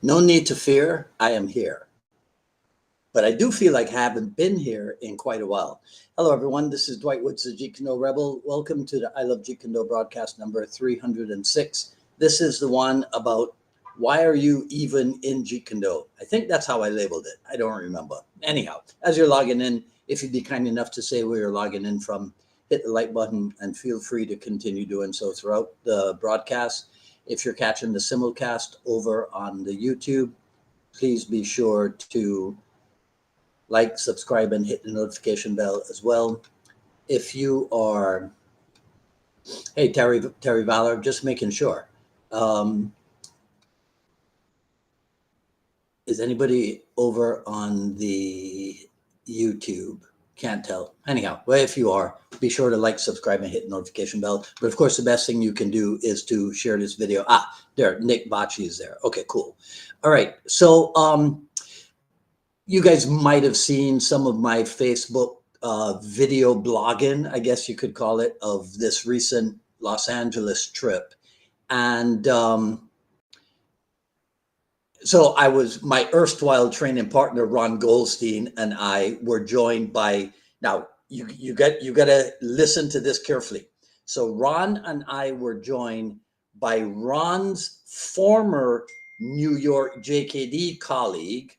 No need to fear, I am here. But I do feel like I haven't been here in quite a while. Hello, everyone. This is Dwight Woods, the Jeet Kune Rebel. Welcome to the I Love Jeet Kune broadcast number 306. This is the one about why are you even in Jeet Kune? I think that's how I labeled it. I don't remember. Anyhow, as you're logging in, if you'd be kind enough to say where you're logging in from, hit the like button and feel free to continue doing so throughout the broadcast. If you're catching the simulcast over on the YouTube, please be sure to like, subscribe, and hit the notification bell as well. If you are, hey, Terry Valor, just making sure. Is anybody over on the YouTube? Can't tell. Anyhow, well, if you are, be sure to like, subscribe, and hit the notification bell. But of course, the best thing you can do is to share this video. There, Nick Bocci is there. Okay, cool. All right. So, you guys might have seen some of my Facebook video blogging, I guess you could call it, of this recent Los Angeles trip. And so my erstwhile training partner, Ron Goldstein, and I were joined by, now you got to listen to this carefully. So Ron and I were joined by Ron's former New York JKD colleague,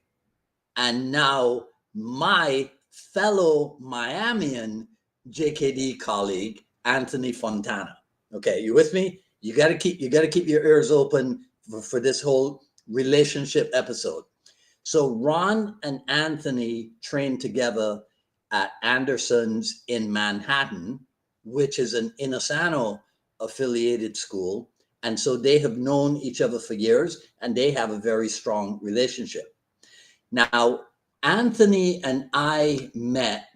and now my fellow Miamian JKD colleague, Anthony Fontana. Okay, you with me? You got to keep your ears open for this whole relationship episode. So Ron and Anthony trained together at Anderson's in Manhattan, which is an Inasano affiliated school. And so they have known each other for years, and they have a very strong relationship. Now, Anthony and I met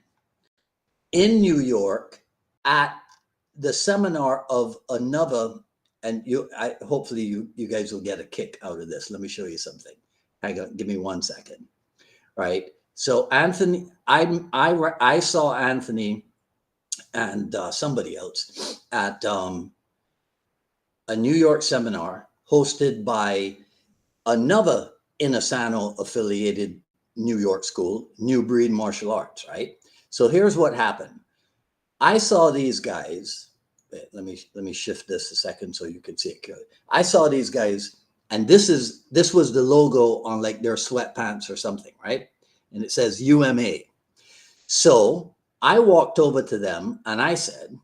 in New York at the seminar of another, and hopefully you guys will get a kick out of this. Let me show you something. Hang on, give me 1 second. Right. So Anthony, I saw Anthony and somebody else at a New York seminar hosted by another Inasano affiliated New York school, New Breed Martial Arts, right? So here's what happened. I saw these guys. Let me shift this a second so you can see it clearly. I saw these guys, and this was the logo on like their sweatpants or something, right? And it says UMA. So I walked over to them and I said,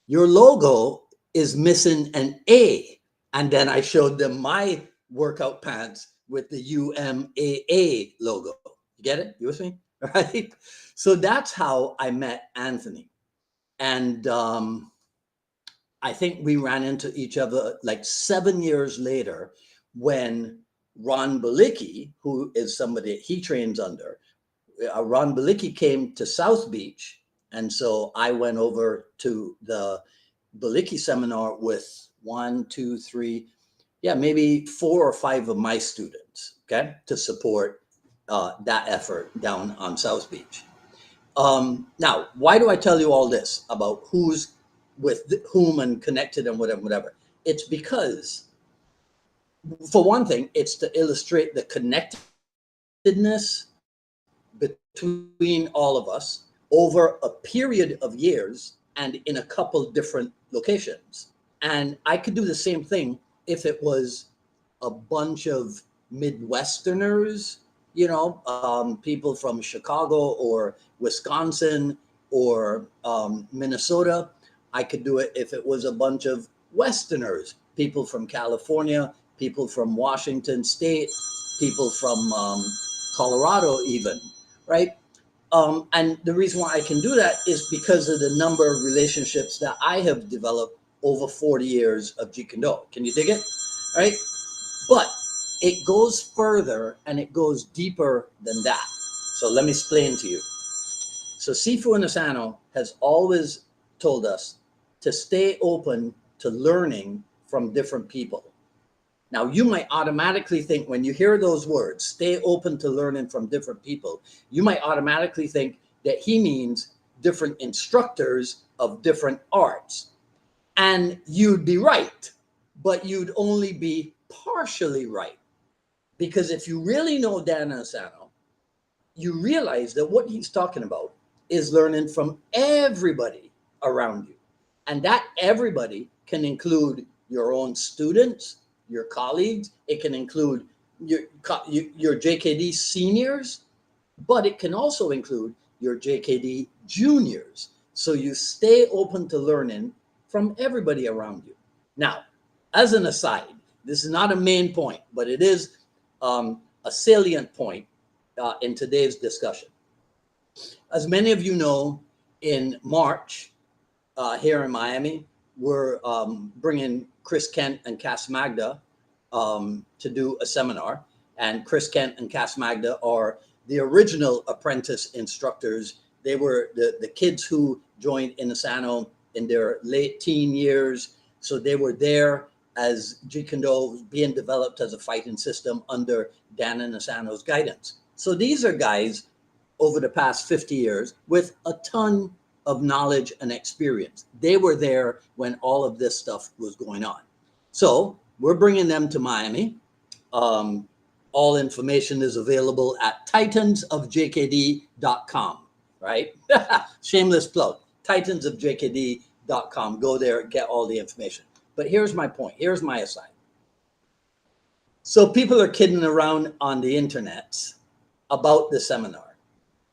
"Your logo is missing an A." And then I showed them my workout pants with the UMAA logo. You get it? You with me? All right. So that's how I met Anthony. And I think we ran into each other like 7 years later when Ron Balicki, who is somebody he trains under, Ron Balicki came to South Beach. And so I went over to the Balicki seminar with 1, 2, 3, maybe 4 or 5 of my students, okay, to support that effort down on South Beach. Now, why do I tell you all this about who's with whom and connected and whatever? It's because, for one thing, it's to illustrate the connectedness between all of us over a period of years and in a couple different locations. And I could do the same thing if it was a bunch of Midwesterners, people from Chicago or Wisconsin or Minnesota. I could do it if it was a bunch of Westerners, people from California, people from Washington State, people from Colorado even, right? And the reason why I can do that is because of the number of relationships that I have developed over 40 years of Jeet Kune. Can you dig it? Right? But it goes further and it goes deeper than that. So let me explain to you. So Sifu Inasano has always told us to stay open to learning from different people. Now, you might automatically think when you hear those words, stay open to learning from different people, you might automatically think that he means different instructors of different arts. And you'd be right, but you'd only be partially right. Because if you really know Dan Asano, you realize that what he's talking about is learning from everybody around you. And that everybody can include your own students, your colleagues, it can include your JKD seniors, but it can also include your JKD juniors. So you stay open to learning from everybody around you. Now, as an aside, this is not a main point, but it is a salient point in today's discussion. As many of you know, in March here in Miami, we're bringing Chris Kent and Cass Magda to do a seminar. And Chris Kent and Cass Magda are the original apprentice instructors. They were the kids who joined Inasano in their late teen years. So they were there as Jeet Kune was being developed as a fighting system under Dan Inasano's guidance. So these are guys over the past 50 years with a ton of knowledge and experience. They were there when all of this stuff was going on. So we're bringing them to Miami. All information is available at titansofjkd.com, right? Shameless plug, titansofjkd.com. Go there and get all the information. But here's my point. Here's my aside. So people are kidding around on the internet about the seminar.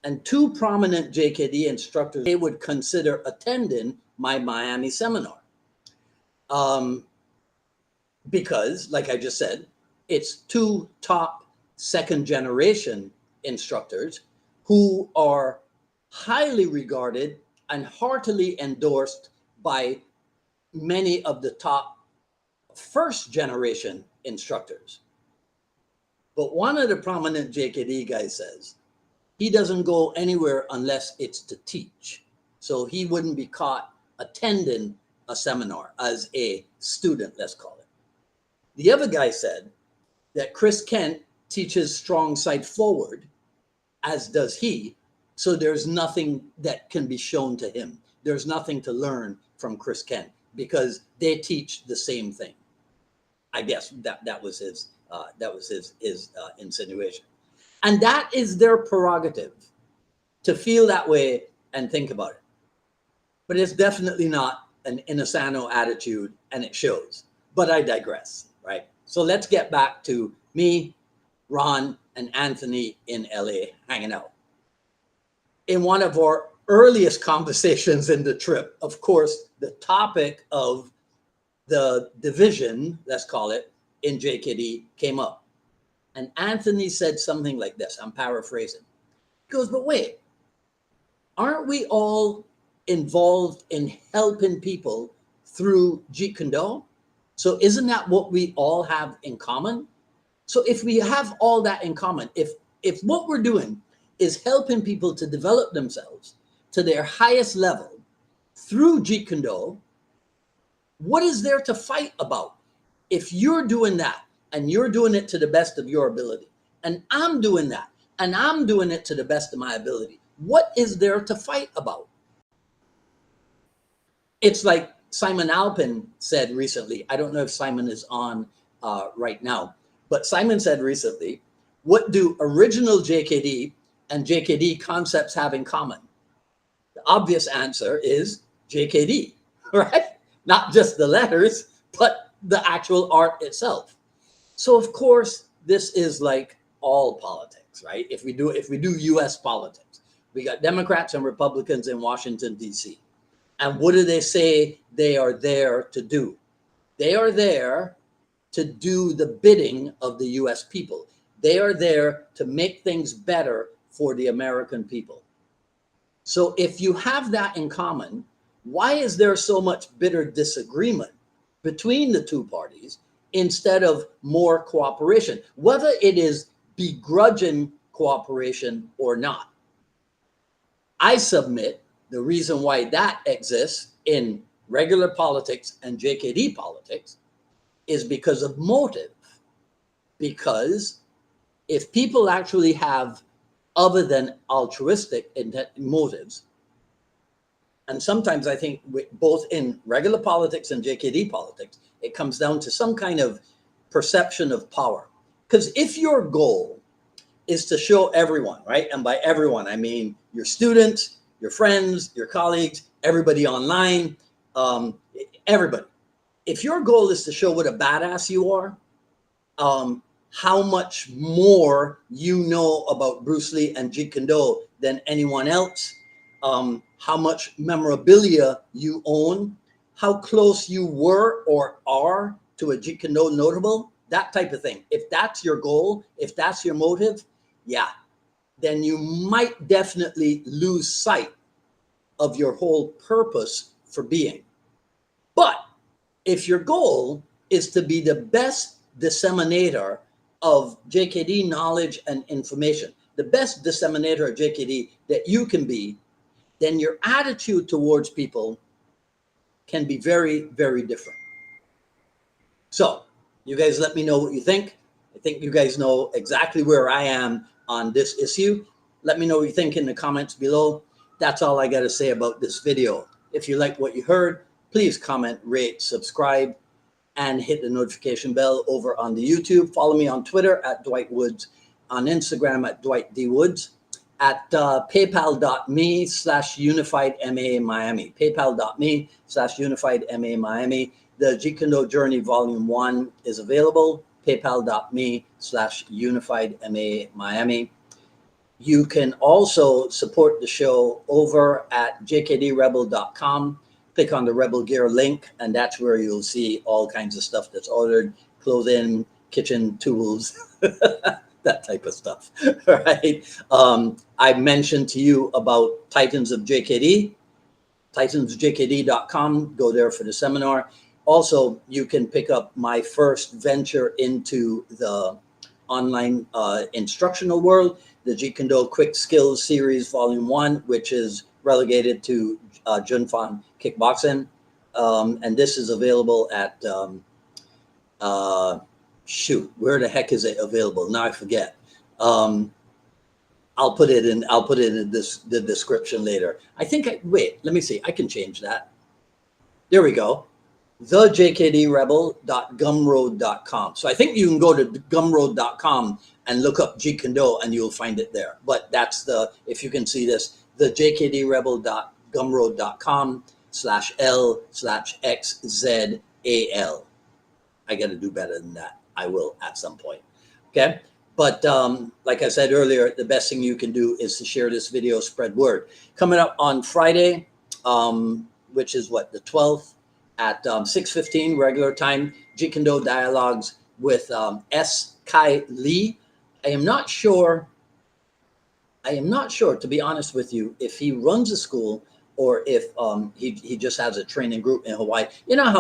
And two prominent JKD instructors, they would consider attending my Miami seminar. Because, like I just said, it's two top second generation instructors who are highly regarded and heartily endorsed by many of the top first generation instructors. But one of the prominent JKD guys says he doesn't go anywhere unless it's to teach. So he wouldn't be caught attending a seminar as a student, let's call it. The other guy said that Chris Kent teaches strong side forward, as does he. So there's nothing that can be shown to him. There's nothing to learn from Chris Kent because they teach the same thing. I guess that was his insinuation. And that is their prerogative to feel that way and think about it. But it's definitely not an Inasano attitude, and it shows. But I digress, right? So let's get back to me, Ron, and Anthony in LA hanging out. In one of our earliest conversations in the trip, of course, the topic of the division, let's call it, in JKD came up. And Anthony said something like this. I'm paraphrasing. He goes, but wait, aren't we all involved in helping people through Jeet Kune? So isn't that what we all have in common? So if we have all that in common, if what we're doing is helping people to develop themselves to their highest level through Jeet Kune, what is there to fight about? If you're doing that and you're doing it to the best of your ability, and I'm doing that and I'm doing it to the best of my ability, what is there to fight about? It's like Simon Alpin said recently. I don't know if Simon is on right now, but Simon said recently, what do original JKD and JKD concepts have in common? The obvious answer is JKD, right? Not just the letters, but the actual art itself. So of course, this is like all politics, right? If we do US politics, we got Democrats and Republicans in Washington, D.C. And what do they say they are there to do? They are there to do the bidding of the US people. They are there to make things better for the American people. So if you have that in common, why is there so much bitter disagreement between the two parties instead of more cooperation, whether it is begrudging cooperation or not? I submit the reason why that exists in regular politics and JKD politics is because of motive. Because if people actually have other than altruistic motives, and sometimes I think both in regular politics and JKD politics, it comes down to some kind of perception of power. Because if your goal is to show everyone, right? And by everyone, I mean your students, your friends, your colleagues, everybody online, everybody. If your goal is to show what a badass you are, how much more you know about Bruce Lee and Jeet Kune than anyone else, how much memorabilia you own, how close you were or are to a Jeet Kune notable, that type of thing. If that's your goal, if that's your motive, yeah, then you might definitely lose sight of your whole purpose for being. But if your goal is to be the best disseminator of JKD knowledge and information, the best disseminator of JKD that you can be, then your attitude towards people can be very, very different. So you guys let me know what you think. I think you guys know exactly where I am on this issue. Let me know what you think in the comments below. That's all I got to say about this video. If you like what you heard, please comment, rate, subscribe, and hit the notification bell over on the YouTube. Follow me on Twitter at Dwight Woods, on Instagram at Dwight D. Woods, at paypal.me/UnifiedMA Miami, paypal.me/UnifiedMA Miami. The Jeet Kune Journey Volume 1 is available, paypal.me/UnifiedMA Miami. You can also support the show over at jkdrebel.com. Click on the Rebel Gear link, and that's where you'll see all kinds of stuff that's ordered, clothing, kitchen tools, that type of stuff. All right. I mentioned to you about Titans of JKD, titansjkd.com. Go there for the seminar. Also, you can pick up my first venture into the online instructional world, the Jeet Kune Quick Skills Series Volume 1, which is relegated to Junfan Kickboxing. And this is available at, shoot, where the heck is it available? Now I forget. I'll put it in the description later. I think, wait, let me see. I can change that. There we go. thejkdrebel.gumroad.com. So I think you can go to gumroad.com and look up Jeet Kune and you'll find it there. But that's if you can see this, thejkdrebel.gumroad.com/L/XZAL. I got to do better than that. I will at some point. Okay. But like I said earlier, the best thing you can do is to share this video, spread word. Coming up on Friday, which is what, the 12th, at 6:15 regular time, Jeet Kune Dialogues with S. Kai Lee. I am not sure, to be honest with you, if he runs a school or if he just has a training group in Hawaii. You know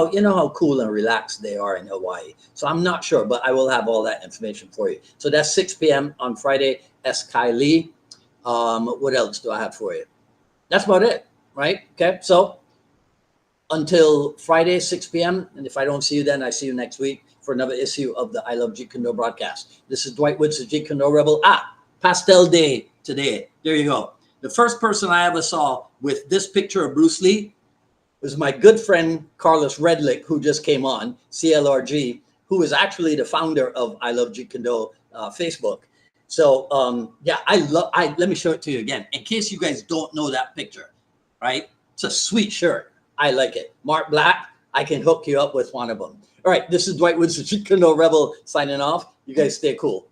how cool and relaxed they are in Hawaii. So I'm not sure, but I will have all that information for you. So that's 6 p.m. on Friday, S. Kai Lee. What else do I have for you? That's about it, right? Okay, so until Friday, 6 p.m. And if I don't see you then, I see you next week for another issue of the I Love Jeet Kune broadcast. This is Dwight Woods, the Jeet Kune Rebel. Pastel Day today. There you go. The first person I ever saw with this picture of Bruce Lee was my good friend, Carlos Redlick, who just came on, CLRG, who is actually the founder of I Love Jeet Kune Facebook. So yeah, let me show it to you again, in case you guys don't know that picture, right? It's a sweet shirt. I like it. Mark Black, I can hook you up with one of them. All right, this is Dwight Woods, the Jeet Kune Rebel, signing off. You guys stay cool.